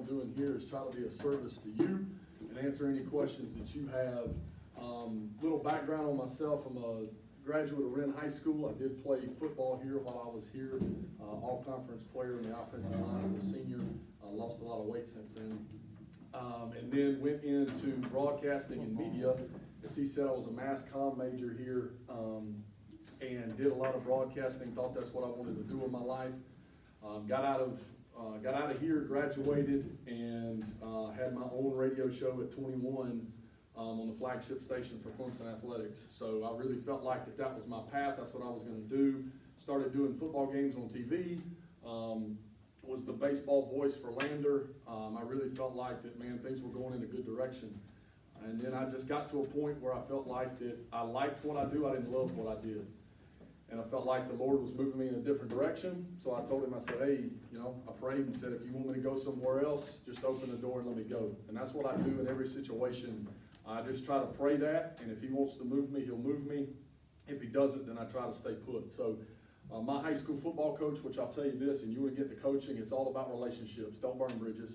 doing here is try to be of service to you and answer any questions that you have. Little background on myself, I'm a graduate of Wren High School. I did play football here while I was here, all-conference player in the offensive line as a senior. Lost a lot of weight since then. And then went into broadcasting and media. As he said, I was a mass comm major here and did a lot of broadcasting, thought that's what I wanted to do in my life. Got out of here, graduated, and had my own radio show at 21 on the flagship station for Clemson Athletics. So I really felt like that was my path. That's what I was going to do. Started doing football games on TV. Was the baseball voice for Lander. I really felt like that, man, things were going in a good direction. And then I just got to a point where I felt like that I liked what I do. I didn't love what I did. And I felt like the Lord was moving me in a different direction. So I told him, I said, hey, I prayed and said, if you want me to go somewhere else, just open the door and let me go. And that's what I do in every situation. I just try to pray that, and if he wants to move me, he'll move me. If he doesn't, then I try to stay put. So my high school football coach, which I'll tell you this, and you want to get into coaching, it's all about relationships. Don't burn bridges.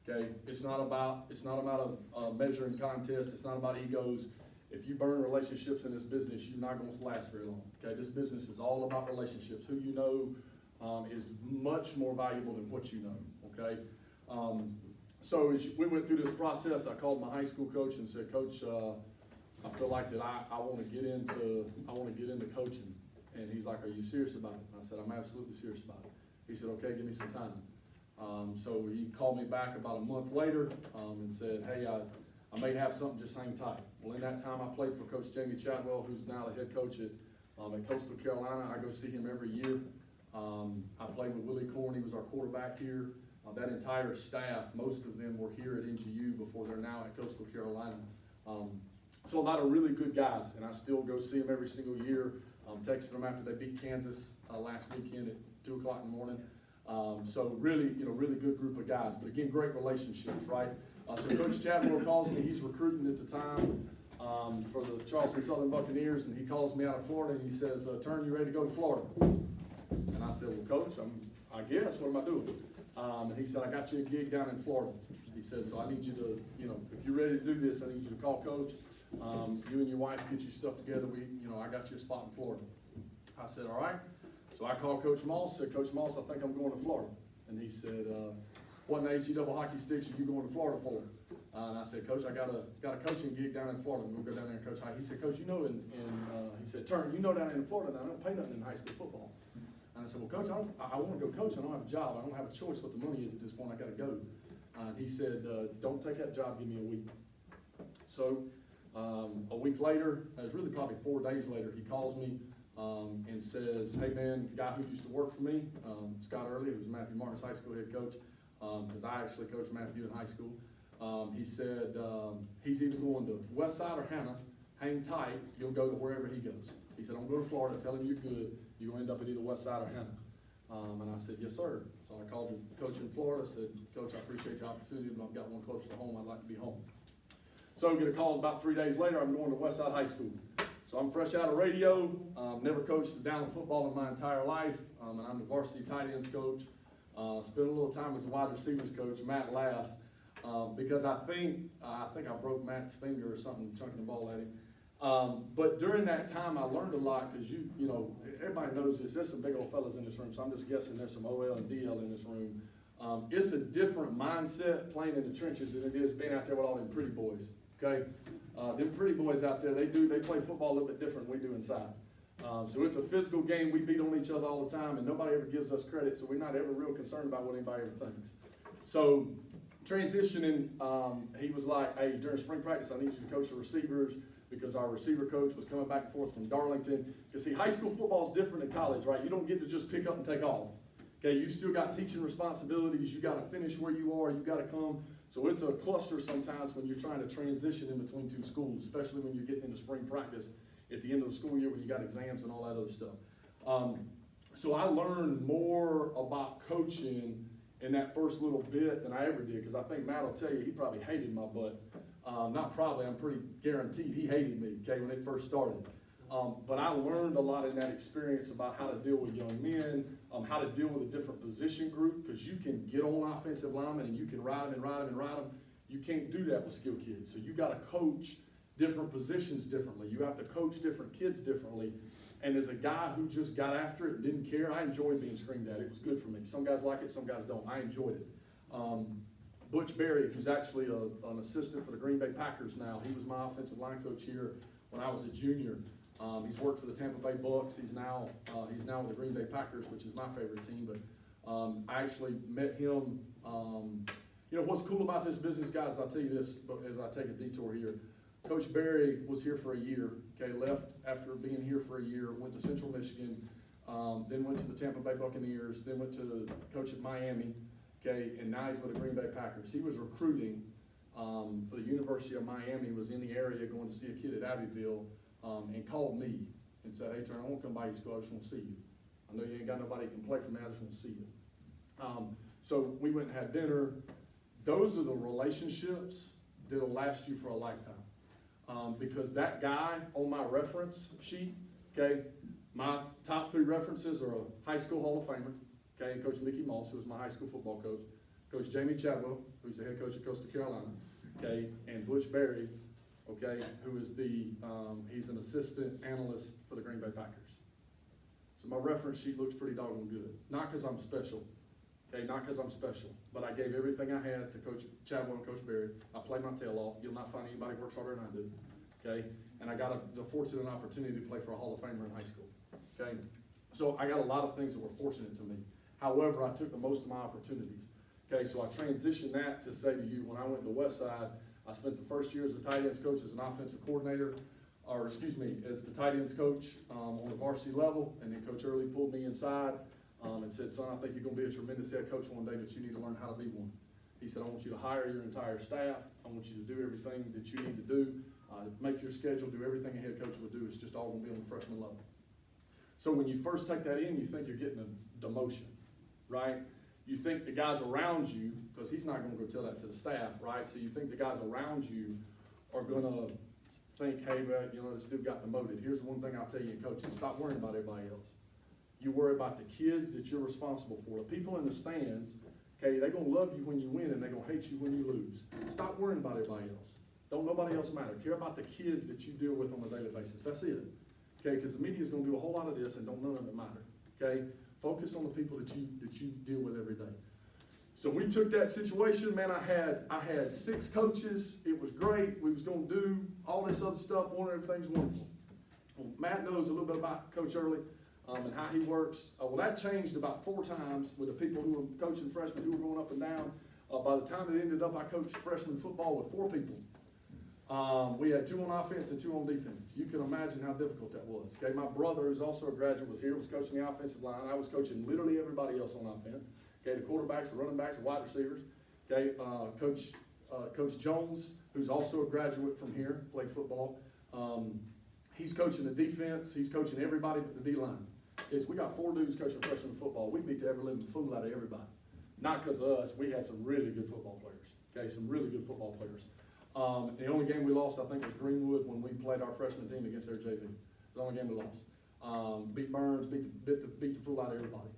Okay? It's not about a measuring contest. It's not about egos. If you burn relationships in this business, you're not going to last very long. Okay? This business is all about relationships. Who you know is much more valuable than what you know. Okay? So as we went through this process, I called my high school coach and said, Coach, I feel like that I want to get into coaching. And he's like, are you serious about it? I said, I'm absolutely serious about it. He said, okay, give me some time. So he called me back about a month later and said, hey, I may have something, just hang tight. Well, in that time, I played for Coach Jamie Chadwell, who's now the head coach at Coastal Carolina. I go see him every year. I played with Willie Corn. He was our quarterback here. That entire staff, most of them were here at NGU before they're now at Coastal Carolina. So a lot of really good guys, and I still go see them every single year. Texted them after they beat Kansas last weekend at 2 o'clock in the morning. So really, really good group of guys. But again, great relationships, right? So Coach Chadwell calls me. He's recruiting at the time for the Charleston Southern Buccaneers, and he calls me out of Florida, and he says, "Thurn, you ready to go to Florida?" And I said, "Well, Coach, I guess. What am I doing?" And he said, "I got you a gig down in Florida." He said, "So I need you to, if you're ready to do this, I need you to call Coach. You and your wife get your stuff together. I got you a spot in Florida." I said, "All right." So I called Coach Moss. Said, "Coach Moss, I think I'm going to Florida." And he said, "What in HE double hockey sticks are you going to Florida for?" And I said, "Coach, I got a coaching gig down in Florida. We'll go down there and coach hockey." He said, "Coach, he said, Thurn, down in Florida now, I don't pay nothing in high school football." And I said, "Well, Coach, I want to go coach. I don't have a job. I don't have a choice what the money is at this point. I got to go." And he said, "Don't take that job. Give me a week." So a week later, it was really probably 4 days later, he calls me and says, "Hey, man, guy who used to work for me, Scott Early, who was Matthew Martin's high school head coach, because I actually coached Matthew in high school." He said he's either going to Westside or Hannah. Hang tight. You'll go to wherever he goes. He said, "Don't go to Florida. Tell him you're good. You're going to end up at either Westside or Hannah." And I said, "Yes, sir." So I called the coach in Florida, said, "Coach, I appreciate the opportunity, but I've got one closer to home. I'd like to be home." So I get a call about 3 days later. I'm going to Westside High School. So I'm fresh out of radio. Never coached down football in my entire life. And I'm the varsity tight ends coach. Spent a little time as a wide receivers coach. Matt laughs because I think I broke Matt's finger or something, chunking the ball at him. But during that time, I learned a lot because everybody knows this. There's some big old fellas in this room, so I'm just guessing there's some OL and DL in this room. It's a different mindset playing in the trenches than it is being out there with all them pretty boys. Okay, them pretty boys out there, they play football a little bit different than we do inside. So it's a physical game. We beat on each other all the time, and nobody ever gives us credit. So we're not ever real concerned about what anybody ever thinks. So transitioning, he was like, "Hey, during spring practice, I need you to coach the receivers." Because our receiver coach was coming back and forth from Darlington. Because see, high school football is different than college, right? You don't get to just pick up and take off. Okay, you still got teaching responsibilities. You got to finish where you are. You got to come. So it's a cluster sometimes when you're trying to transition in between two schools, especially when you're getting into spring practice at the end of the school year when you got exams and all that other stuff. So I learned more about coaching in that first little bit than I ever did. Because I think Matt will tell you, he probably hated my butt. Not probably, I'm pretty guaranteed he hated me, okay, when it first started. But I learned a lot in that experience about how to deal with young men, how to deal with a different position group, because you can get on offensive linemen and you can ride them and ride them and ride them. You can't do that with skilled kids. So you got to coach different positions differently. You have to coach different kids differently. And as a guy who just got after it and didn't care, I enjoyed being screamed at. It was good for me. Some guys like it, some guys don't. I enjoyed it. Butch Berry, who's actually an assistant for the Green Bay Packers now, he was my offensive line coach here when I was a junior. He's worked for the Tampa Bay Bucks. He's now with the Green Bay Packers, which is my favorite team. But I actually met him. You know, what's cool about this business, guys, I'll tell you this as I take a detour here. Coach Berry was here for a year, okay, left after being here for a year, went to Central Michigan, then went to the Tampa Bay Buccaneers, then went to coach at Miami, okay, and now he's with the Green Bay Packers. He was recruiting for the University of Miami, was in the area going to see a kid at Abbeville, and called me and said, hey, Thurn, I want to come by your school, I just want to see you. I know you ain't got nobody that can play for me, I just want to see you. So we went and had dinner. Those are the relationships that'll last you for a lifetime. Because that guy on my reference sheet, okay, my top 3 references are a high school Hall of Famer, okay, Coach Mickey Moss, who was my high school football coach, Coach Jamie Chadwell, who's the head coach at Coastal Carolina, okay, and Butch Berry, okay, who is he's an assistant analyst for the Green Bay Packers. So my reference sheet looks pretty doggone good. Not because I'm special, okay, not because I'm special, but I gave everything I had to Coach Chadwell and Coach Berry. I played my tail off. You'll not find anybody who works harder than I do, okay? And I got the fortunate opportunity to play for a Hall of Famer in high school, okay? So I got a lot of things that were fortunate to me. However, I took the most of my opportunities, okay? So I transitioned that to say to you, when I went to Westside, I spent the first year as a tight ends coach, as an offensive coordinator, as the tight ends coach on the varsity level, and then Coach Early pulled me inside and said, son, I think you're going to be a tremendous head coach one day, but you need to learn how to be one. He said, I want you to hire your entire staff. I want you to do everything that you need to do, make your schedule, do everything a head coach would do. It's just all going to be on the freshman level. So when you first take that in, you think you're getting a demotion, right? You think the guys around you, because he's not going to go tell that to the staff, right? So you think the guys around you are going to think, hey, well, you know, this dude got demoted. Here's one thing I'll tell you in coaching. Stop worrying about everybody else. You worry about the kids that you're responsible for. The people in the stands, okay, they're going to love you when you win and they're going to hate you when you lose. Stop worrying about everybody else. Don't nobody else matter. Care about the kids that you deal with on a daily basis. That's it. Okay, because the media is going to do a whole lot of this and don't none of it matter. Okay, focus on the people that you deal with every day. So we took that situation, man. I had 6 coaches. It was great. We was going to do all this other stuff. Everything's wonderful. Well, Matt knows a little bit about Coach Early and how he works. Well, that changed about 4 times with the people who were coaching freshmen who were going up and down. By the time it ended up, I coached freshman football with 4 people. We had 2 on offense and 2 on defense. You can imagine how difficult that was. Okay, my brother, who's also a graduate, was here, was coaching the offensive line. I was coaching literally everybody else on offense. Okay, the quarterbacks, the running backs, the wide receivers. Okay, Coach Jones, who's also a graduate from here, played football. He's coaching the defense. He's coaching everybody but the D-line. Okay, so we got 4 dudes coaching freshman football. We beat the ever-living fool out of everybody. Not because of us. We had some really good football players. Okay, some really good football players. The only game we lost, I think, was Greenwood when we played our freshman team against their JV. It's the only game we lost. Beat Burns, beat the fool out of everybody.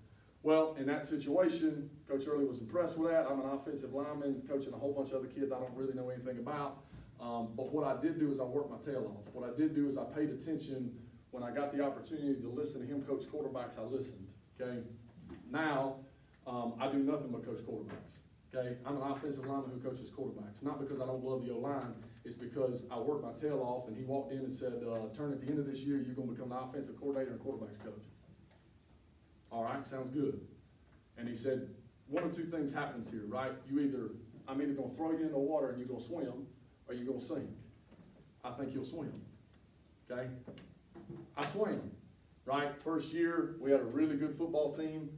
Well, in that situation, Coach Early was impressed with that. I'm an offensive lineman coaching a whole bunch of other kids I don't really know anything about. But what I did do is I worked my tail off. What I did do is I paid attention when I got the opportunity to listen to him coach quarterbacks. I listened. Okay. Now I do nothing but coach quarterbacks. Okay, I'm an offensive lineman who coaches quarterbacks. Not because I don't love the O-line, it's because I worked my tail off, and he walked in and said, Thurn, at the end of this year, you're going to become the offensive coordinator and quarterbacks coach. All right, sounds good. And he said, 1 or 2 things happens here, right? I'm either going to throw you in the water and you're going to swim, or you're going to sink. I think you'll swim. Okay? I swam, right? First year, we had a really good football team.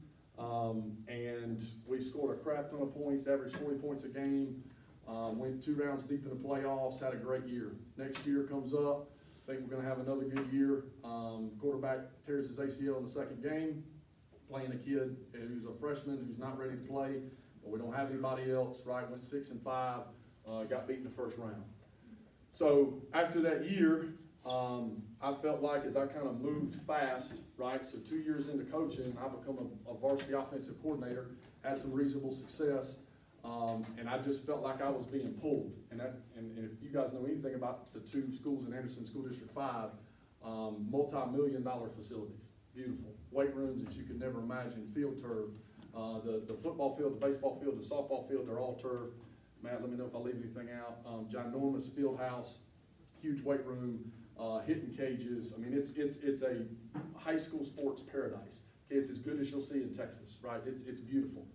And we scored a crap ton of points, averaged 40 points a game, went 2 rounds deep in the playoffs, had a great year. Next year comes up, I think we're going to have another good year. Quarterback tears his ACL in the 2nd game, playing a kid who's a freshman who's not ready to play, but we don't have anybody else, right? Went 6-5, got beat in the 1st round. So after that year, I felt like as I kind of moved fast, right, so 2 years into coaching, I become a varsity offensive coordinator, had some reasonable success, and I just felt like I was being pulled. And if you guys know anything about the two schools in Anderson School District 5, multi-million-dollar facilities, beautiful, weight rooms that you could never imagine, field turf, the football field, the baseball field, the softball field, they're all turf. Matt, let me know if I leave anything out. Ginormous field house, huge weight room, hitting cages. I mean, it's a high school sports paradise. Okay, it's as good as you'll see in Texas, right? It's beautiful.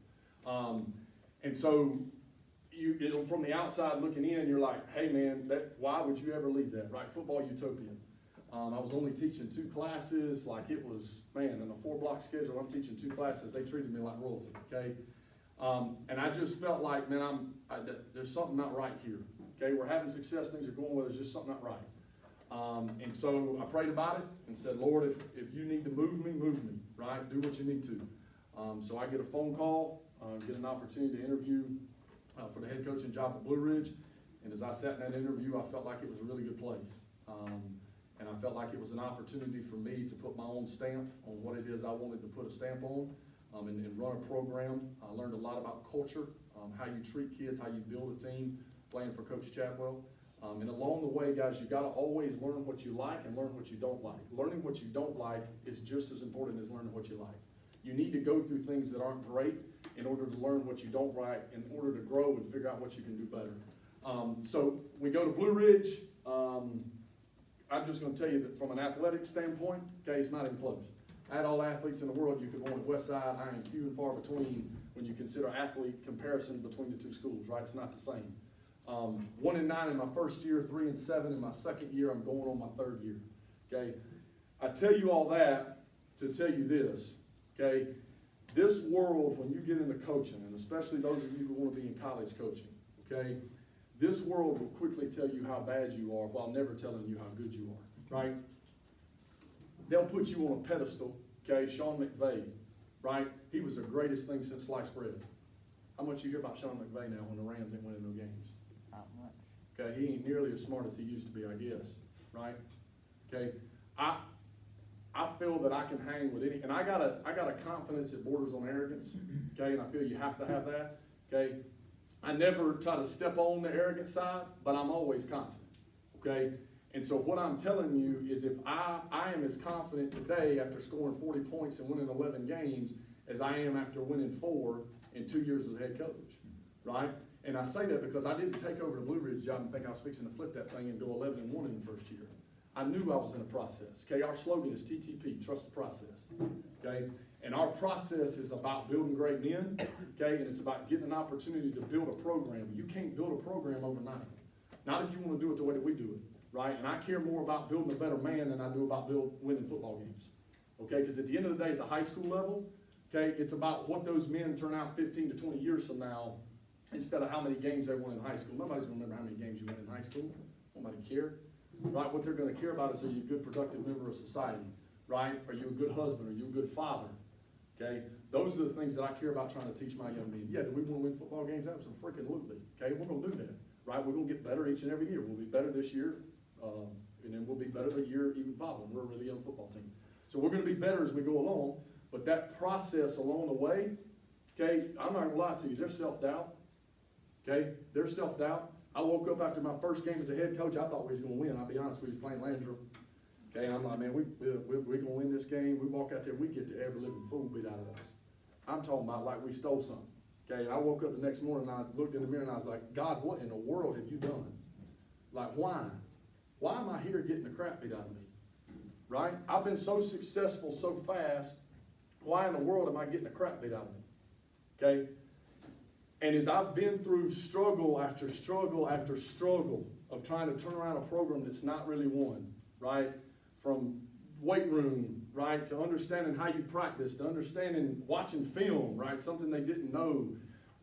And so from the outside looking in, you're like, hey man, why would you ever leave that, right? Football utopia. I was only teaching 2 classes, like it was, man, in a 4-block schedule, I'm teaching 2 classes. They treated me like royalty, okay? And I just felt like, man, there's something not right here, okay? We're having success, things are going well, there's just something not right. And so I prayed about it and said, Lord, if you need to move me, right? Do what you need to. So I get a phone call, get an opportunity to interview for the head coaching job at Blue Ridge. And as I sat in that interview, I felt like it was a really good place. And I felt like it was an opportunity for me to put my own stamp on what it is I wanted to put a stamp on, and run a program. I learned a lot about culture, how you treat kids, how you build a team, playing for Coach Chadwell. And along the way, guys, you got to always learn what you like and learn what you don't like. Learning what you don't like is just as important as learning what you like. You need to go through things that aren't great in order to learn what you don't like, in order to grow and figure out what you can do better. So we go to Blue Ridge. I'm just going to tell you that from an athletic standpoint, okay, it's not even close. I had all athletes in the world you could want at Westside. I am few and far between when you consider athlete comparison between the two schools, right? It's not the same. 1-9 in my first year, 3-7 in my second year. I'm going on my third year, okay? I tell you all that to tell you this, okay? This world, when you get into coaching, and especially those of you who want to be in college coaching, okay? This world will quickly tell you how bad you are while never telling you how good you are, right? They'll put you on a pedestal, okay? Sean McVay, right? He was the greatest thing since sliced bread. How much you hear about Sean McVay now when the Rams ain't winning no games? Not much. Okay, he ain't nearly as smart as he used to be, I guess, right? Okay, I feel that I can hang with any, and I got a confidence that borders on arrogance, okay, and I feel you have to have that, okay? I never try to step on the arrogant side, but I'm always confident, okay? And so what I'm telling you is if I am as confident today after scoring 40 points and winning 11 games as I am after winning 4 in 2 years as a head coach, right? And I say that because I didn't take over the Blue Ridge job and think I was fixing to flip that thing and go 11-1 in the first year. I knew I was in a process, okay? Our slogan is TTP, trust the process, okay? And our process is about building great men, okay? And it's about getting an opportunity to build a program. You can't build a program overnight. Not if you want to do it the way that we do it, right? And I care more about building a better man than I do about winning football games, okay? Because at the end of the day, at the high school level, okay, it's about what those men turn out 15 to 20 years from now instead of how many games they won in high school. Nobody's going to remember how many games you won in high school. Nobody care, right? What they're going to care about is, are you a good, productive member of society, right? Are you a good husband? Are you a good father? Okay, those are the things that I care about trying to teach my young men. Yeah, do we want to win football games? Absolutely. Okay, we're going to do that, right? We're going to get better each and every year. We'll be better this year, and then we'll be better the year even following. We're a really young football team. So we're going to be better as we go along, but that process along the way, okay, I'm not going to lie to you, there's self-doubt, okay? There's self-doubt. I woke up after my first game as a head coach, I thought we was going to win. I'll be honest, we was playing Landrum. Okay, and I'm like, man, we're going to win this game. We walk out there, we get to every living fool beat out of us. I'm talking about like we stole something. Okay, and I woke up the next morning and I looked in the mirror and I was like, God, what in the world have you done? Like, why? Why am I here getting the crap beat out of me? Right? I've been so successful so fast. Why in the world am I getting the crap beat out of me? Okay? And as I've been through struggle after struggle after struggle of trying to turn around a program that's not really won, right? From weight room, right, to understanding how you practice, to understanding watching film, right, something they didn't know.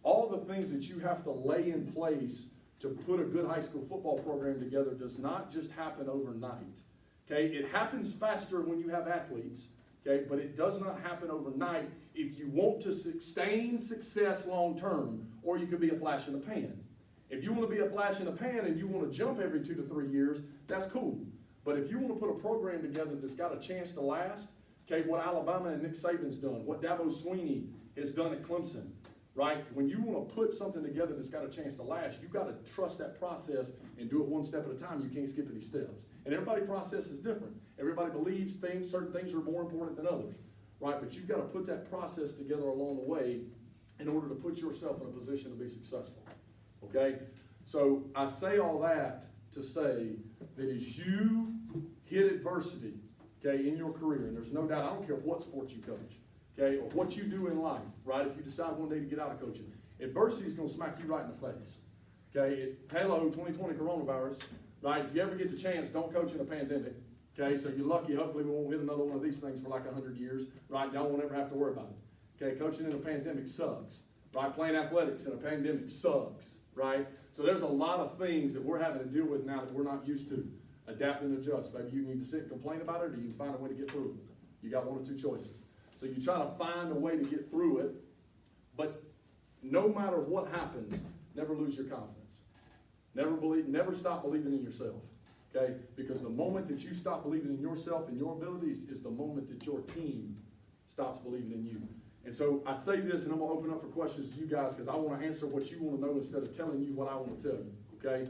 All the things that you have to lay in place to put a good high school football program together does not just happen overnight. Okay, it happens faster when you have athletes, okay, but it does not happen overnight if you want to sustain success long term, or you could be a flash in the pan. If you want to be a flash in the pan and you want to jump every 2 to 3 years, that's cool. But if you want to put a program together that's got a chance to last, okay, what Alabama and Nick Saban's done, what Dabo Swinney has done at Clemson, right? When you want to put something together that's got a chance to last, you got to trust that process and do it one step at a time. You can't skip any steps. And everybody's process is different. Everybody believes certain things are more important than others, right? But you've got to put that process together along the way in order to put yourself in a position to be successful, okay? So I say all that to say that as you hit adversity, okay, in your career, and there's no doubt, I don't care what sport you coach, okay, or what you do in life, right? If you decide one day to get out of coaching, adversity is going to smack you right in the face, okay? Hello, 2020 coronavirus, right? If you ever get the chance, don't coach in a pandemic, okay? So you're lucky, hopefully we won't hit another one of these things for like 100 years, right? Y'all won't ever have to worry about it, okay? Coaching in a pandemic sucks, right? Playing athletics in a pandemic sucks, right? So there's a lot of things that we're having to deal with now that we're not used to. Adapt and adjust. Maybe you need to sit and complain about it, or you can find a way to get through it. You got one or two choices. So you try to find a way to get through it, but no matter what happens, never lose your confidence. Never stop believing in yourself, okay? Because the moment that you stop believing in yourself and your abilities is the moment that your team stops believing in you. And so I say this, and I'm going to open up for questions to you guys because I want to answer what you want to know instead of telling you what I want to tell you, okay?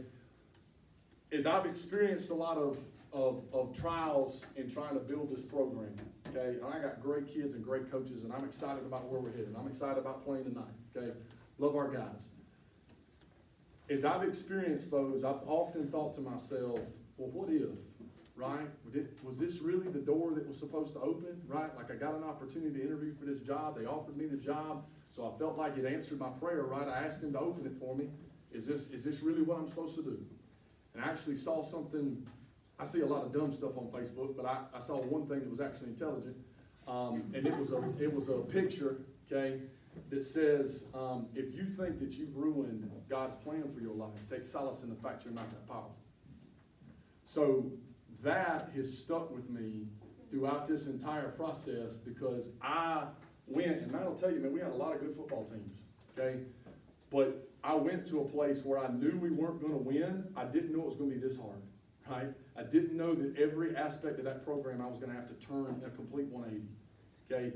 Is I've experienced a lot of trials in trying to build this program, okay? And I got great kids and great coaches, and I'm excited about where we're headed. I'm excited about playing tonight, okay? Love our guys. As I've experienced those, I've often thought to myself, well, what if, right? Was this really the door that was supposed to open, right? Like I got an opportunity to interview for this job. They offered me the job, so I felt like it answered my prayer, right? I asked him to open it for me. Is this really what I'm supposed to do? And I actually saw something. I see a lot of dumb stuff on Facebook, but I saw one thing that was actually intelligent, and it was a picture, okay, that says, if you think that you've ruined God's plan for your life, take solace in the fact you're not that powerful. So that has stuck with me throughout this entire process because I went, and Matt will tell you, man, we had a lot of good football teams, okay, but I went to a place where I knew we weren't going to win. I didn't know it was going to be this hard, right? I didn't know that every aspect of that program I was going to have to turn a complete 180, okay?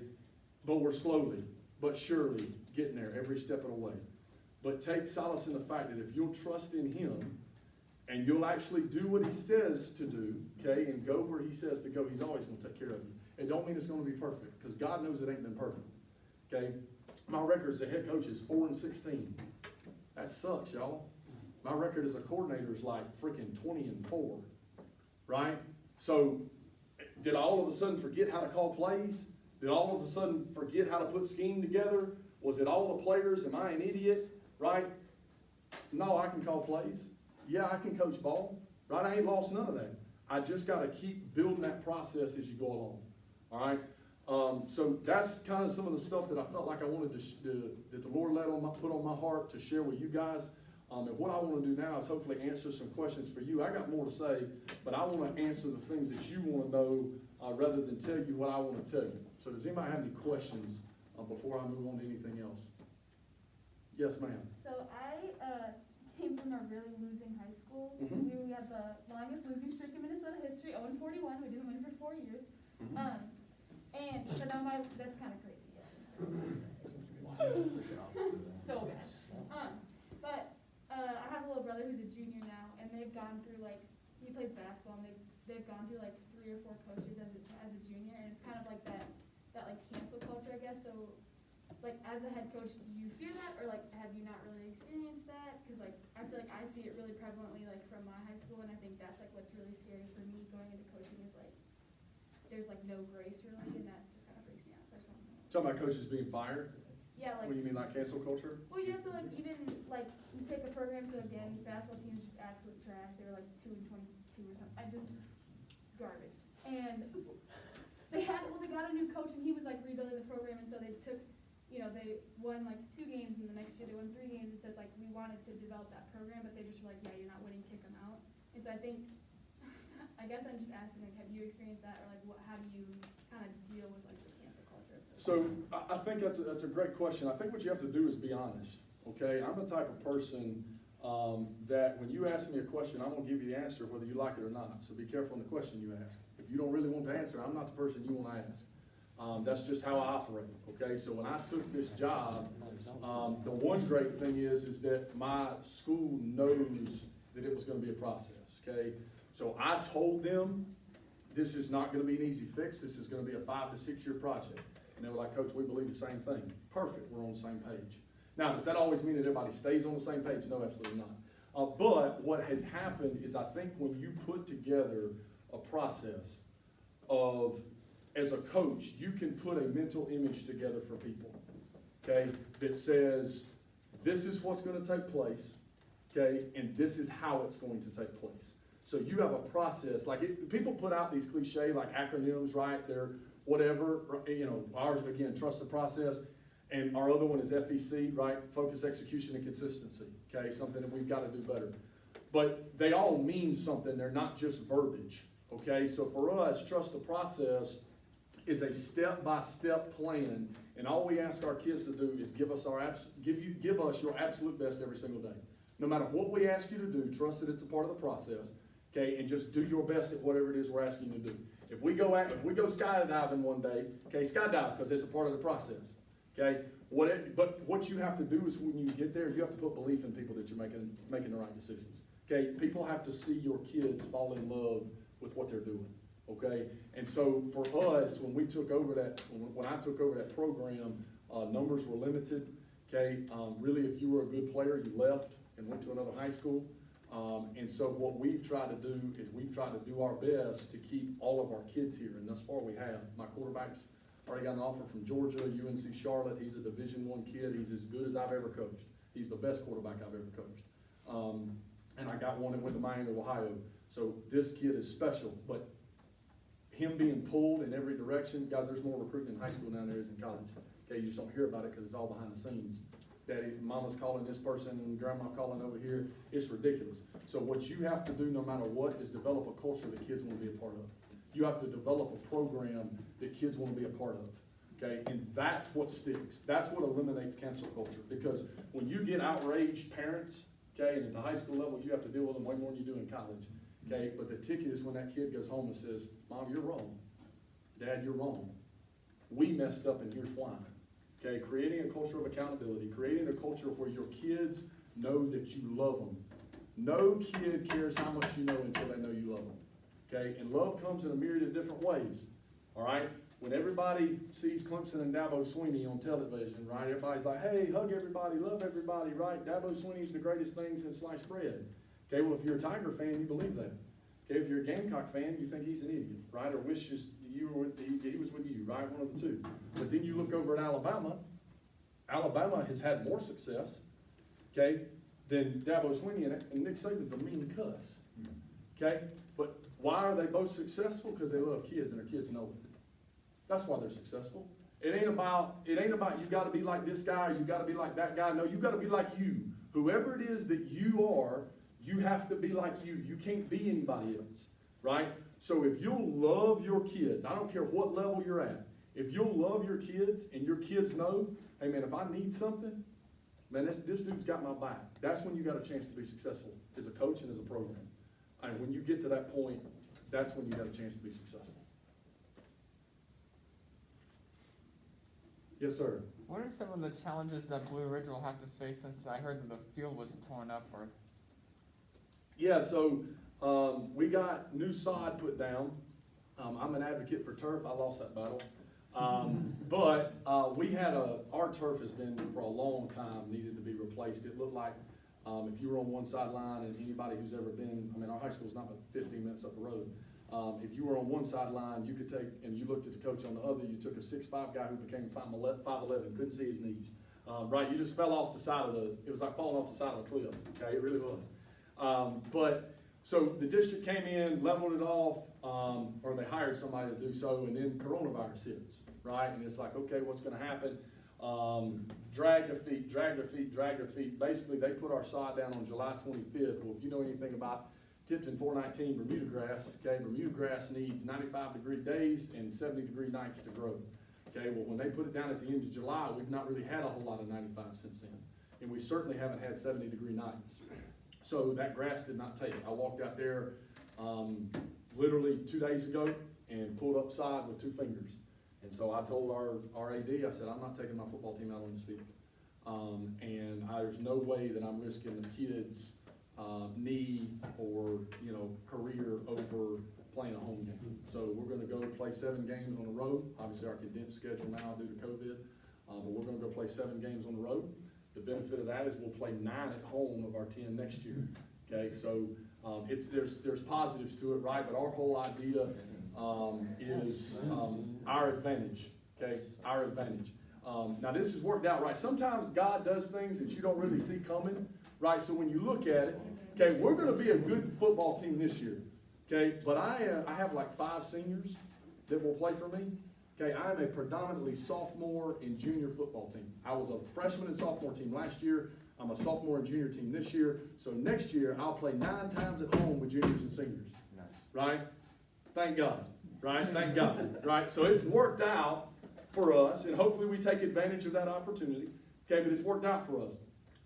But we're slowly but surely getting there every step of the way. But take solace in the fact that if you'll trust in Him and you'll actually do what He says to do, okay, and go where He says to go, He's always going to take care of you. It don't mean it's going to be perfect because God knows it ain't been perfect, okay? My record as a head coach is 4-16. That sucks, y'all. My record as a coordinator is like freaking 20-4, right? So did I all of a sudden forget how to call plays? Did I all of a sudden forget how to put scheme together? Was it all the players? Am I an idiot, right? No, I can call plays. Yeah, I can coach ball, right? I ain't lost none of that. I just got to keep building that process as you go along, all right? So that's kind of some of the stuff that I felt like I wanted that the Lord put on my heart to share with you guys. And what I want to do now is hopefully answer some questions for you. I got more to say, but I want to answer the things that you want to know rather than tell you what I want to tell you. So does anybody have any questions before I move on to anything else? Yes, ma'am. So I came from a really losing high school. Mm-hmm. We had the longest losing streak in Minnesota history, 0-41. We didn't win for 4 years. Mm-hmm. And so now that's kind of crazy. So bad. But I have a little brother who's a junior now, and they've gone through he plays basketball, and they've gone through 3 or 4 coaches as a junior, and it's kind of like that cancel culture, I guess. So as a head coach, do you fear that, or have you not really experienced that? Because I feel like I see it really prevalently from my high school, and I think that's what's really scary for me going into coaching is there's no grace really, and that just kind of freaks me out. So I just want to know. Talking about coaches being fired? Yeah, What do you mean, like cancel culture? Well, yeah, so even you take a program, so again, basketball team is just absolute trash. They were 2-22 or something. Garbage. And they got a new coach, and he was rebuilding the program, and so they took, they won 2 games, and the next year they won 3 games. And so it's we wanted to develop that program, but they just were yeah, you're not winning, kick them out. And so I think, I guess I'm just asking, have you experienced that, or how do you kind of deal with the cancel culture? So I think that's a great question. I think what you have to do is be honest, okay? I'm the type of person, that when you ask me a question, I'm gonna give you the answer whether you like it or not. So be careful on the question you ask. If you don't really want to answer, I'm not the person you wanna ask. That's just how I operate, okay? So when I took this job, the one great thing is that my school knows that it was gonna be a process, okay? So I told them, this is not gonna be an easy fix, this is gonna be a 5 to 6 year project. And they were like, Coach, we believe the same thing. Perfect, we're on the same page. Now, does that always mean that everybody stays on the same page? No, absolutely not. But what has happened is I think when you put together a process of, as a coach, you can put a mental image together for people, okay, that says, this is what's gonna take place, okay, and this is how it's going to take place. So you have a process, people put out these cliche, like acronyms, right, they're whatever, ours, again, trust the process, and our other one is FEC, right, focus, execution, and consistency, okay, something that we've gotta do better. But they all mean something, they're not just verbiage, okay, so for us, trust the process is a step-by-step plan, and all we ask our kids to do is give us your absolute best every single day. No matter what we ask you to do, trust that it's a part of the process, okay, and just do your best at whatever it is we're asking you to do. If we go skydiving one day, okay, skydive, because it's a part of the process, okay? But what you have to do is when you get there, you have to put belief in people that you're making the right decisions, okay? People have to see your kids fall in love with what they're doing, okay? And so for us, when I took over that program, numbers were limited, okay? Really, if you were a good player, you left and went to another high school. And so what we've tried to do is we've tried to do our best to keep all of our kids here, and thus far we have. My quarterback's already got an offer from Georgia, UNC Charlotte. He's a Division I kid. He's as good as I've ever coached. He's the best quarterback I've ever coached. And I got one that went to Miami, Ohio. So this kid is special, but him being pulled in every direction, guys, there's more recruiting in high school now than there is in college. Okay, you just don't hear about it because it's all behind the scenes. Daddy, mama's calling this person, and grandma calling over here. It's ridiculous. So what you have to do, no matter what, is develop a culture that kids want to be a part of. You have to develop a program that kids want to be a part of, okay? And that's what sticks. That's what eliminates cancel culture. Because when you get outraged parents, okay, and at the high school level, you have to deal with them way more than you do in college, okay? But the ticket is when that kid goes home and says, Mom, you're wrong. Dad, you're wrong. We messed up, and here's why. Okay, creating a culture of accountability, creating a culture where your kids know that you love them. No kid cares how much you know until they know you love them. Okay, and love comes in a myriad of different ways. All right, when everybody sees Clemson and Dabo Swinney on television, right, everybody's like, hey, hug everybody, love everybody, right? Dabo Swinney's the greatest thing since sliced bread. Okay, well, if you're a Tiger fan, you believe that. Okay, if you're a Gamecock fan, you think he's an idiot, right? Or wishes he was with you, right? One of the two. But then you look over at Alabama. Alabama has had more success, okay, than Dabo Swinney, and Nick Saban's a mean cuss, okay? But why are they both successful? Because they love kids, and their kids know it. That's why they're successful. It ain't about you got to be like this guy or you got to be like that guy. No, you got to be like you. Whoever it is that you are, you have to be like you. You can't be anybody else, right? So if you'll love your kids, I don't care what level you're at, if you'll love your kids and your kids know, hey man, if I need something, man, this dude's got my back. That's when you got a chance to be successful as a coach and as a program. And when you get to that point, that's when you got a chance to be successful. Yes, sir. What are some of the challenges that Blue Ridge will have to face since I heard that the field was torn up for? Yeah, so we got new sod put down. I'm an advocate for turf. I lost that battle. But we had our turf has been for a long time needed to be replaced. It looked like if you were on one sideline, and anybody who's ever been, I mean, our high school's not but 15 minutes up the road. If you were on one sideline, you could take, and you looked at the coach on the other, you took a 6'5" guy who became 5'11", couldn't see his knees. Right, you just fell off the side of it was like falling off the side of a cliff, okay, it really was. But so the district came in, leveled it off, or they hired somebody to do so, and then coronavirus hits, right? And it's like, okay, what's gonna happen? Drag their feet. Basically, they put our sod down on July 25th. Well, if you know anything about Tipton 419 Bermuda grass, okay, Bermuda grass needs 95-degree days and 70-degree nights to grow. Okay, well, when they put it down at the end of July, we've not really had a whole lot of 95 since then. and we certainly haven't had 70-degree nights. So that grass did not take. I walked out there literally 2 days ago and pulled up side with 2 fingers. And so I told our AD, I said, I'm not taking my football team out on this field. There's no way that I'm risking the kids' knee or, career over playing a home game. So we're gonna go play 7 games on the road. Obviously our condensed schedule now due to COVID, but we're gonna go play 7 games on the road. The benefit of that is we'll play 9 at home of our 10 next year. Okay, so there's positives to it, right? But our whole idea is our advantage. Okay, our advantage. Now this has worked out right. Sometimes God does things that you don't really see coming, right? So when you look at it, okay, we're going to be a good football team this year. Okay, but I have like 5 seniors that will play for me. Okay, I am a predominantly sophomore and junior football team. I was a freshman and sophomore team last year. I'm a sophomore and junior team this year. So next year I'll play 9 times at home with juniors and seniors. Nice. Right? Thank God. Right? Thank God. Right? So it's worked out for us, and hopefully we take advantage of that opportunity. Okay, but it's worked out for us.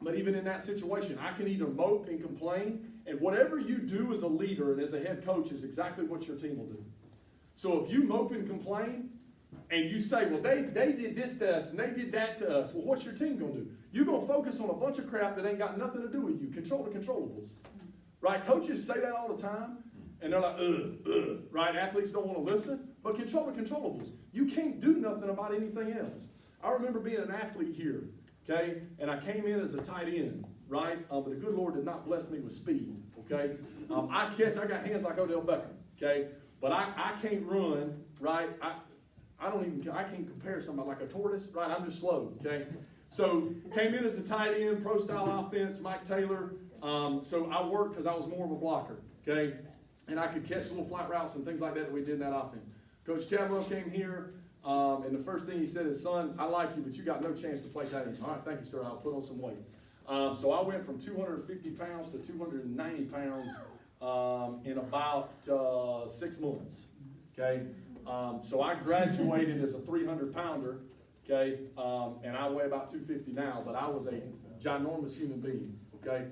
But even in that situation, I can either mope and complain, and whatever you do as a leader and as a head coach is exactly what your team will do. So if you mope and complain, and you say, well, they did this to us, and they did that to us, well, what's your team going to do? You're going to focus on a bunch of crap that ain't got nothing to do with you. Control the controllables. Right? Coaches say that all the time, and they're like, right? Athletes don't want to listen, but control the controllables. You can't do nothing about anything else. I remember being an athlete here, okay, and I came in as a tight end, right? But the good Lord did not bless me with speed, okay? I got hands like Odell Beckham, okay? But I can't run, right? I can't compare somebody like a tortoise, right? I'm just slow, okay? So came in as a tight end, pro style offense, Mike Taylor. So I worked because I was more of a blocker, okay? And I could catch little flat routes and things like that we did in that offense. Coach Chadwell came here, and the first thing he said is, son, I like you, but you got no chance to play tight end. All right, thank you, sir. I'll put on some weight. So I went from 250 pounds to 290 pounds in about 6 months, okay? So I graduated as a 300-pounder, okay, and I weigh about 250 now, but I was a ginormous human being, okay?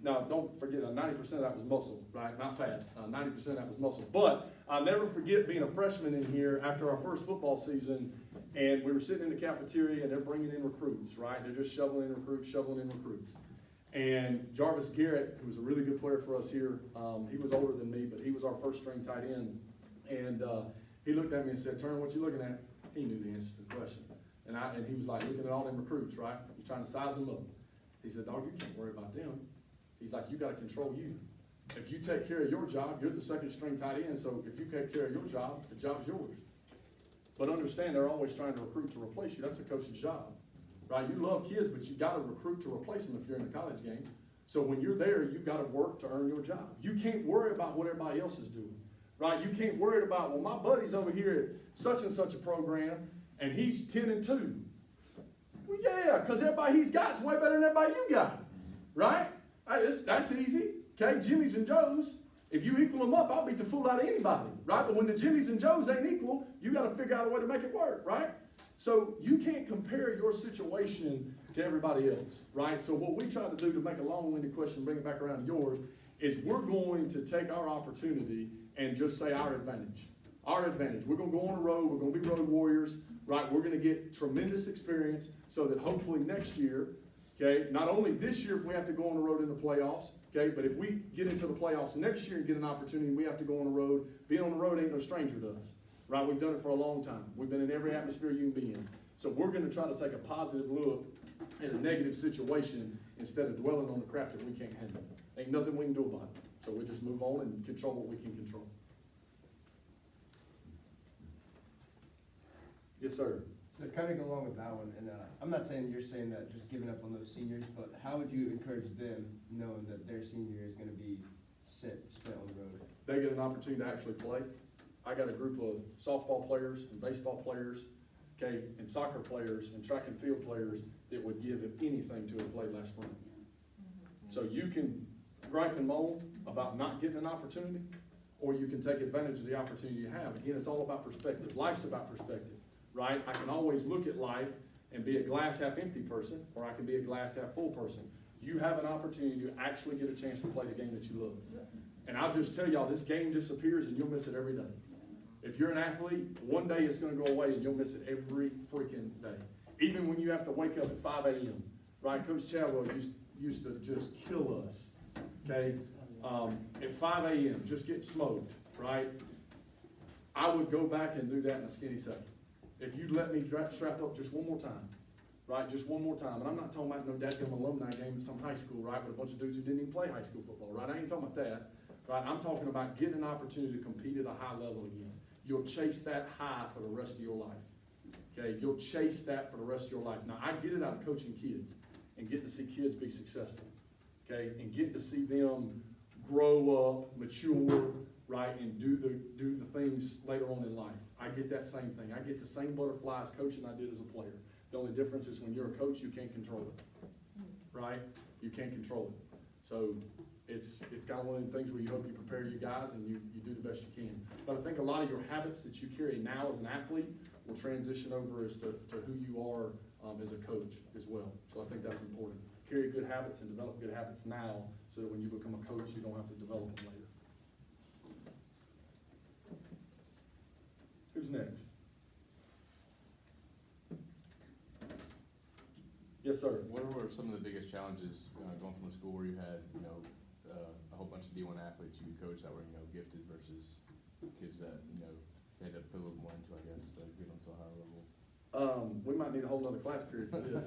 Now, don't forget, 90% of that was muscle, right? Not fat. 90% of that was muscle. But I'll never forget being a freshman in here after our first football season, and we were sitting in the cafeteria, and they're bringing in recruits, right? They're just shoveling in recruits. And Jarvis Garrett, who was a really good player for us here, he was older than me, but he was our first-string tight end. And he looked at me and said, Thurn, what you looking at? He knew the answer to the question. And he was like looking at all them recruits, right? He's trying to size them up. He said, dog, you can't worry about them. He's like, you got to control you. If you take care of your job, you're the second-string tight end, so if you take care of your job, the job's yours. But understand, they're always trying to recruit to replace you. That's a coach's job, right? You love kids, but you got to recruit to replace them if you're in a college game. So when you're there, you got to work to earn your job. You can't worry about what everybody else is doing. Right? You can't worry about, well, my buddy's over here at such and such a program, and he's 10-2. Well, yeah, because everybody he's got is way better than everybody you got. Right? That's easy. Okay, Jimmy's and Joe's. If you equal them up, I'll beat the fool out of anybody. Right? But when the Jimmy's and Joe's ain't equal, you got to figure out a way to make it work. Right? So you can't compare your situation to everybody else. Right? So what we try to do, to make a long-winded question, bring it back around to yours, is we're going to take our opportunity and just say our advantage. Our advantage. We're going to go on the road. We're going to be road warriors, right? We're going to get tremendous experience so that hopefully next year, okay, not only this year if we have to go on the road in the playoffs, okay, but if we get into the playoffs next year and get an opportunity, we have to go on the road. Being on the road ain't no stranger to us, right? We've done it for a long time. We've been in every atmosphere you can be in. So we're going to try to take a positive look at a negative situation instead of dwelling on the crap that we can't handle. Ain't nothing we can do about it. So we just move on and control what we can control. Yes, sir. So kind of go along with that one, and I'm not saying you're saying that just giving up on those seniors, but how would you encourage them knowing that their senior year is going to be spent on the road? They get an opportunity to actually play. I got a group of softball players and baseball players, okay, and soccer players and track and field players that would give anything to have played last spring. So you can gripe and moan about not getting an opportunity, or you can take advantage of the opportunity you have. Again, it's all about perspective. Life's about perspective, right? I can always look at life and be a glass half empty person, or I can be a glass half full person. You have an opportunity to actually get a chance to play the game that you love. And I'll just tell y'all, this game disappears and you'll miss it every day. If you're an athlete, one day it's gonna go away and you'll miss it every freaking day. Even when you have to wake up at 5 a.m., right? Coach Chadwell used to just kill us, okay? At 5 a.m., just get smoked, right? I would go back and do that in a skinny second. If you'd let me strap up just one more time, right? Just one more time. And I'm not talking about no dadgum alumni game in some high school, right? With a bunch of dudes who didn't even play high school football, right? I ain't talking about that, right? I'm talking about getting an opportunity to compete at a high level again. You'll chase that high for the rest of your life, okay? You'll chase that for the rest of your life. Now, I get it out of coaching kids and getting to see kids be successful, okay? And getting to see them grow up, mature, right? And do the things later on in life. I get that same thing. I get the same butterflies coaching I did as a player. The only difference is when you're a coach, you can't control it, right? You can't control it. So it's kind of one of the things where you hope you prepare your guys and you do the best you can. But I think a lot of your habits that you carry now as an athlete will transition over as to who you are as a coach as well. So I think that's important. Carry good habits and develop good habits now so that when you become a coach, you don't have to develop them later. Who's next? Yes, sir. What were some of the biggest challenges going from a school where you had, a whole bunch of D1 athletes you coached that were, gifted versus kids that, they had to put a little more into, I guess, to get them to a higher level? We might need a whole nother class period for this.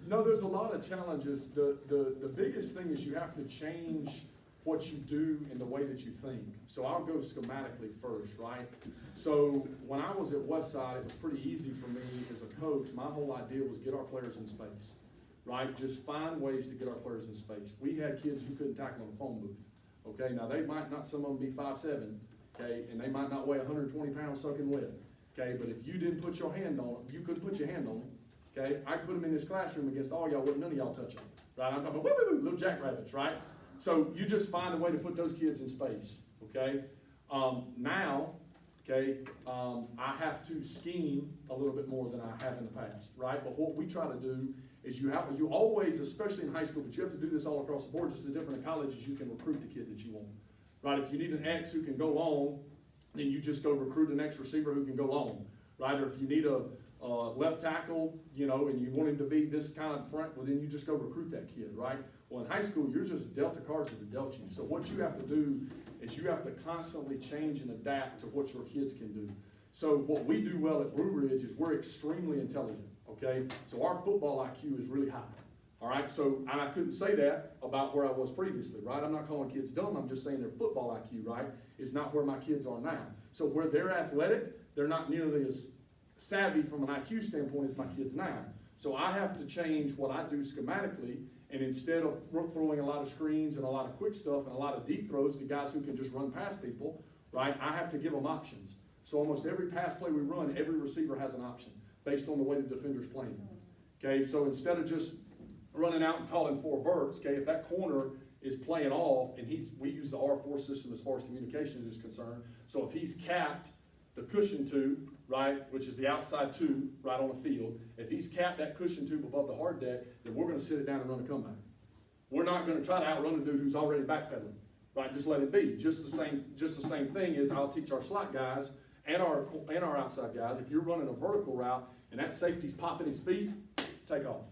No, there's a lot of challenges. The biggest thing is you have to change what you do and the way that you think. So I'll go schematically first, right? So when I was at Westside, it was pretty easy for me as a coach. My whole idea was get our players in space, right? Just find ways to get our players in space. We had kids you couldn't tackle in a phone booth, okay? Now they might not, some of them be 5'7", okay? And they might not weigh 120 pounds soaking wet, okay? But if you didn't put your hand on them, you couldn't put your hand on them, okay? I put them in this classroom against all y'all, wouldn't none of y'all touch them, right? I'm talking about little jackrabbits, right? So you just find a way to put those kids in space, okay? Now, okay, I have to scheme a little bit more than I have in the past, right? But what we try to do is you always, especially in high school, but you have to do this all across the board, just as different in college as you can recruit the kid that you want, right? If you need an X who can go long, then you just go recruit an X receiver who can go long, right? Or if you need a left tackle, and you want him to be this kind of front, well, then you just go recruit that kid, right? Well, in high school, you're just dealt the cards that are dealt you. So what you have to do is you have to constantly change and adapt to what your kids can do. So what we do well at Blue Ridge is we're extremely intelligent, okay? So our football IQ is really high, all right? So, and I couldn't say that about where I was previously, right? I'm not calling kids dumb, I'm just saying their football IQ, right, is not where my kids are now. So where they're athletic, they're not nearly as savvy from an IQ standpoint as my kids now. So I have to change what I do schematically, and instead of throwing a lot of screens and a lot of quick stuff and a lot of deep throws to guys who can just run past people, right, I have to give them options. So almost every pass play we run, every receiver has an option based on the way the defender's playing. Okay, so instead of just running out and calling 4 verts, okay, if that corner is playing off, and we use the R4 system as far as communications is concerned, so if he's capped the cushion tube, right, which is the outside tube right on the field, if he's capped that cushion tube above the hard deck, then we're going to sit it down and run a comeback. We're not going to try to outrun a dude who's already backpedaling, right? Just let it be. Just the same thing is I'll teach our slot guys and our outside guys, if you're running a vertical route and that safety's popping his feet, take off.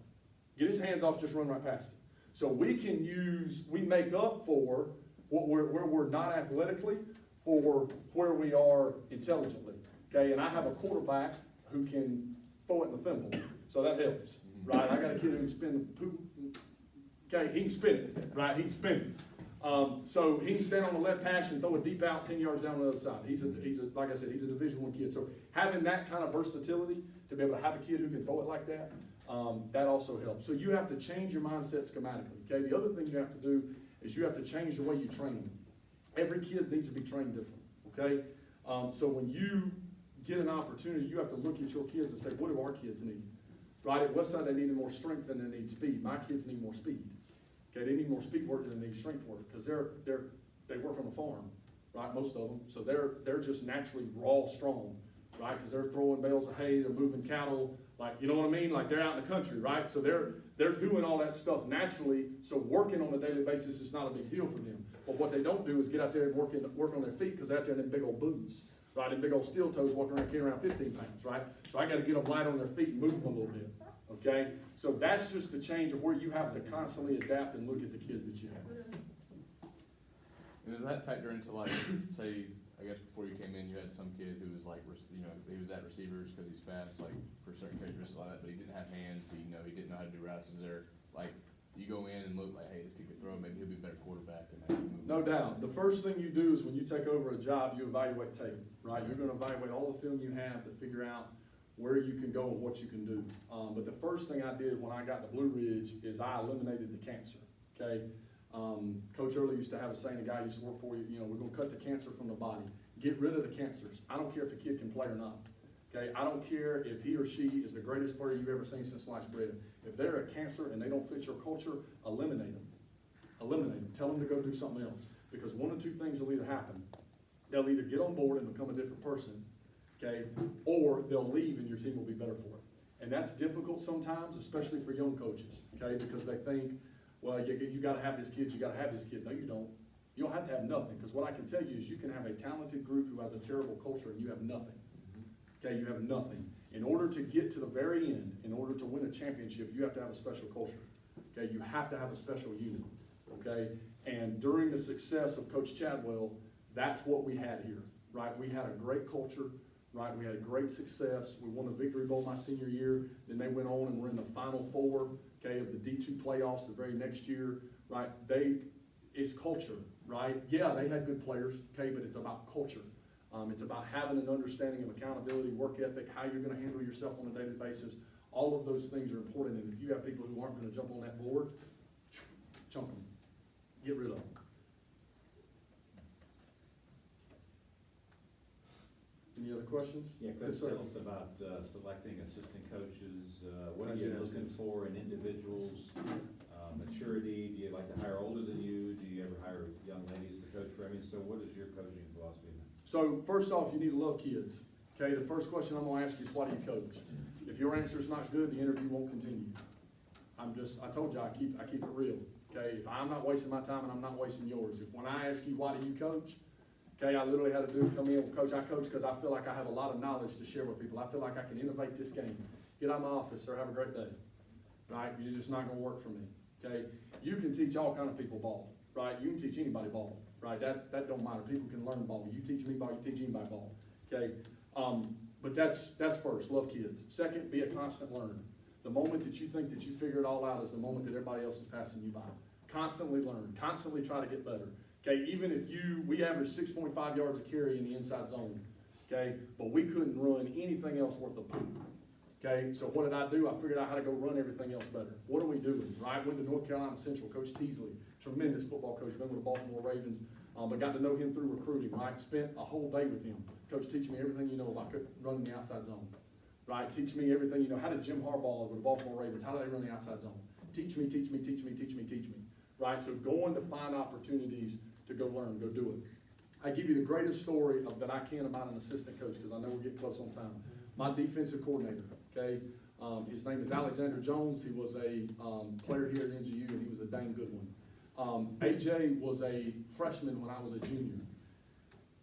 Get his hands off, just run right past it. So we make up for where we're not athletically for where we are intelligently. Okay, and I have a quarterback who can throw it in the thimble, so that helps, right? I got a kid who can spin the poop. Okay, he can spin it, right? He can spin it. So he can stand on the left hash and throw a deep out 10 yards down the other side. He's like I said, he's a Division I kid. So having that kind of versatility to be able to have a kid who can throw it like that, that also helps. So you have to change your mindset schematically. Okay, the other thing you have to do is you have to change the way you train them. Every kid needs to be trained different. Okay, so when you get an opportunity, you have to look at your kids and say, what do our kids need? Right, at Westside they needed more strength than they need speed. My kids need more speed. Okay, they need more speed work than they need strength work because they work on a farm, right, most of them. So they're just naturally raw strong, right, because they're throwing bales of hay, they're moving cattle, Like, you know what I mean? Like, they're out in the country, right? So they're doing all that stuff naturally, so working on a daily basis is not a big deal for them. But what they don't do is get out there and work on their feet, because they're out there in them big old boots, right? And big old steel toes walking around carrying around 15 pounds, right? So I gotta get them light on their feet and move them a little bit, okay? So that's just the change of where you have to constantly adapt and look at the kids that you have. And does that factor into, like, say, I guess before you came in, you had some kid who was like, you know, he was at receivers because he's fast, like, for certain characteristics like that, but he didn't have hands, he didn't know how to do routes. Is there, like, you go in and look like, hey, this kid could throw, maybe he'll be a better quarterback and maybe move. No doubt. The first thing you do is when you take over a job, you evaluate tape, right? You're gonna evaluate all the film you have to figure out where you can go and what you can do. But the first thing I did when I got to Blue Ridge is I eliminated the cancer, okay? Coach Early used to have a saying, a guy used to work for you, we're gonna cut the cancer from the body. Get rid of the cancers. I don't care if the kid can play or not, okay? I don't care if he or she is the greatest player you've ever seen since sliced bread. If they're a cancer and they don't fit your culture, eliminate them. Eliminate them. Tell them to go do something else. Because one of two things will either happen. They'll either get on board and become a different person, okay? Or they'll leave and your team will be better for it. And that's difficult sometimes, especially for young coaches, okay? Because they think, well, you gotta have this kid, you gotta have this kid. No, you don't. You don't have to have nothing, because what I can tell you is you can have a talented group who has a terrible culture and you have nothing. Okay, you have nothing. In order to get to the very end, in order to win a championship, you have to have a special culture. Okay, you have to have a special unit. Okay, and during the success of Coach Chadwell, that's what we had here, right? We had a great culture, right? We had a great success. We won the Victory Bowl my senior year. Then they went on and were in the Final Four, okay, of the D2 playoffs the very next year, right? It's culture, right? Yeah, they had good players, okay, but it's about culture. It's about having an understanding of accountability, work ethic, how you're gonna handle yourself on a daily basis. All of those things are important, and if you have people who aren't gonna jump on that board, chunk them, get rid of them. Any other questions? Yeah, Yes, Coach, sir. tell us about selecting assistant coaches. What are Thank you you. looking for in individuals? Maturity, do you like to hire older than you? Do you ever hire young ladies to coach for? I mean, so what is your coaching philosophy? So first off, you need to love kids. Okay, the first question I'm gonna ask you is, why do you coach? If your answer is not good, the interview won't continue. I told you, I keep it real. Okay, if I'm not wasting my time and I'm not wasting yours. If when I ask you, why do you coach? Okay, I literally had a dude come in, coach, I coach because I feel like I have a lot of knowledge to share with people. I feel like I can innovate this game. Get out of my office, sir, have a great day. Right, you're just not gonna work for me. Okay, you can teach all kind of people ball, right? You can teach anybody ball, right? That don't matter. People can learn ball. You teach me ball, you teach anybody ball, okay? But that's first, love kids. Second, be a constant learner. The moment that you think that you figure it all out is the moment that everybody else is passing you by. Constantly learn, constantly try to get better. Okay, even if we average 6.5 yards a carry in the inside zone, okay? But we couldn't run anything else worth a poop. Okay, so what did I do? I figured out how to go run everything else better. What are we doing, right? Went to North Carolina Central, Coach Teasley, tremendous football coach, been with the Baltimore Ravens, but got to know him through recruiting, right? Spent a whole day with him. Coach, teach me everything you know about running the outside zone, right? Teach me everything you know. How did Jim Harbaugh with the Baltimore Ravens, how do they run the outside zone? Teach me, right? So going to find opportunities to go learn, go do it. I give you the greatest story that I can about an assistant coach, because I know we're getting close on time. My defensive coordinator, okay? His name is Alexander Jones. He was a player here at NGU, and he was a dang good one. AJ was a freshman when I was a junior.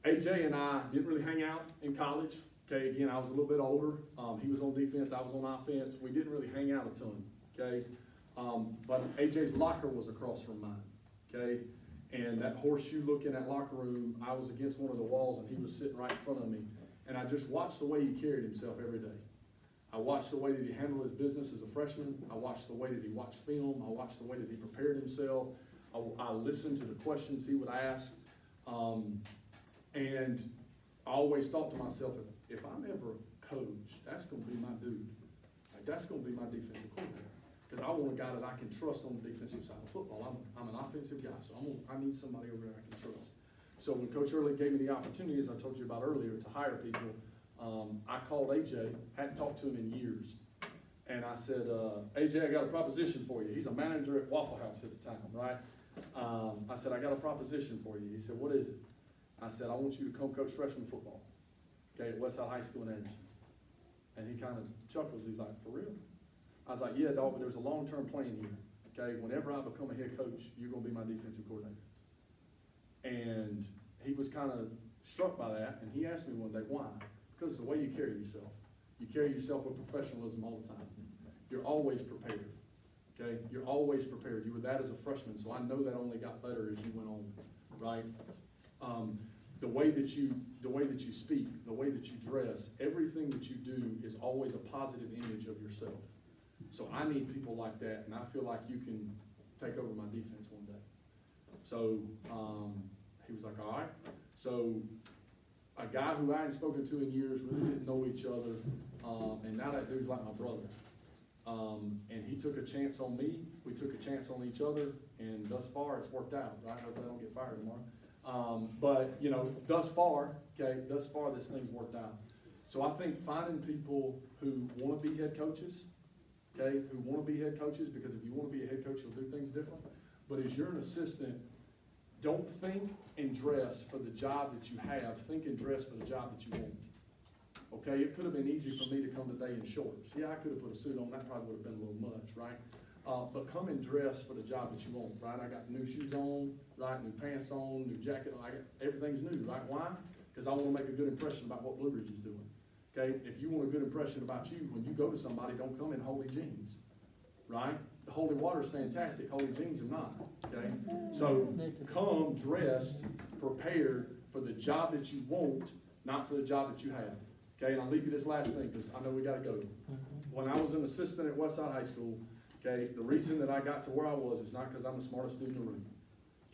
AJ and I didn't really hang out in college. Okay, again, I was a little bit older. He was on defense, I was on offense. We didn't really hang out a ton, okay? But AJ's locker was across from mine, okay? And that horseshoe look in that locker room, I was against one of the walls and he was sitting right in front of me. And I just watched the way he carried himself every day. I watched the way that he handled his business as a freshman. I watched the way that he watched film. I watched the way that he prepared himself. I listened to the questions he would ask. And I always thought to myself, if I'm ever a coach, that's going to be my dude. Like, that's going to be my defensive coordinator. Because I want a guy that I can trust on the defensive side of football. I'm an offensive guy, so I need somebody over there I can trust. So when Coach Early gave me the opportunity, as I told you about earlier, to hire people, I called AJ, hadn't talked to him in years. And I said, AJ, I got a proposition for you. He's a manager at Waffle House at the time, right? I said, I got a proposition for you. He said, what is it? I said, I want you to come coach freshman football, okay, at Westside High School in Anderson. And he kind of chuckles, he's like, for real? I was like, yeah, dog, but there's a long-term plan here, okay? Whenever I become a head coach, you're gonna be my defensive coordinator. And he was kind of struck by that, and he asked me one day, why? Because it's the way you carry yourself. You carry yourself with professionalism all the time. You're always prepared, okay? You're always prepared. You were that as a freshman, so I know that only got better as you went on, right? The way that you speak, the way that you dress, everything that you do is always a positive image of yourself. So I need people like that, and I feel like you can take over my defense one day. So, he was like, all right. So, a guy who I hadn't spoken to in years, really didn't know each other, and now that dude's like my brother. And he took a chance on me, we took a chance on each other, and thus far, it's worked out, right? Hopefully I don't get fired tomorrow. But, you know, thus far, this thing's worked out. So I think finding people who wanna be head coaches, okay, who wanna be head coaches, because if you wanna be a head coach, you'll do things different. But as you're an assistant, don't think and dress for the job that you have, think and dress for the job that you want. Okay, it could have been easy for me to come today in shorts. Yeah, I could have put a suit on, that probably would have been a little much, right? But come and dress for the job that you want, right? I got new shoes on, right, new pants on, new jacket on, everything's new, right? Why? Because I want to make a good impression about what Blue Ridge is doing. Okay, if you want a good impression about you, when you go to somebody, don't come in holy jeans, right? The holy water is fantastic, holy jeans are not, okay? So come dressed, prepared for the job that you want, not for the job that you have. Okay, and I'll leave you this last thing, because I know we gotta go. When I was an assistant at Westside High School, okay, the reason that I got to where I was is not because I'm the smartest student in the room.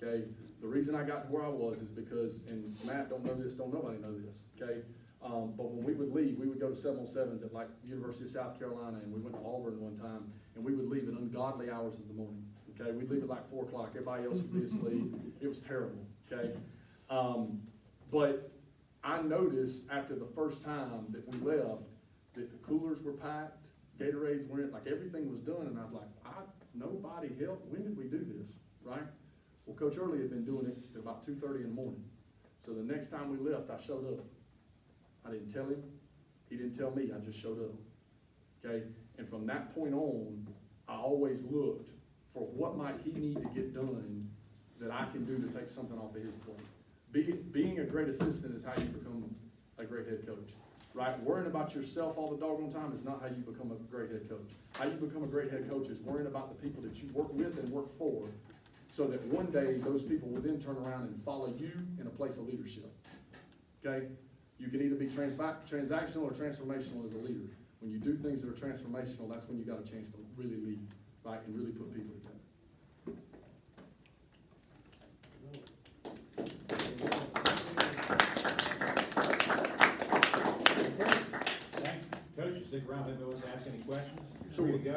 Okay, the reason I got to where I was is because, and Matt don't know this, don't nobody know this, okay? But when we would leave, we would go to 707s at like University of South Carolina, and we went to Auburn one time, and we would leave at ungodly hours of the morning, okay? We'd leave at like 4 o'clock, everybody else would be asleep, it was terrible, okay? But I noticed after the first time that we left, that the coolers were packed, Gatorades were in, like everything was done, and I was like, nobody helped, when did we do this, right? Well, Coach Early had been doing it at about 2:30 in the morning. So the next time we left, I showed up. I didn't tell him, he didn't tell me, I just showed up, okay? And from that point on, I always looked for what might he need to get done that I can do to take something off of his plate. Being a great assistant is how you become a great head coach, right? Worrying about yourself all the doggone time is not how you become a great head coach. How you become a great head coach is worrying about the people that you work with and work for, so that one day those people will then turn around and follow you in a place of leadership, okay? You can either be transactional or transformational as a leader. When you do things that are transformational, that's when you got a chance to really lead, right, and really put people together. Thanks. Coaches, stick around, if anybody wants to ask any questions. Sure. Free to go.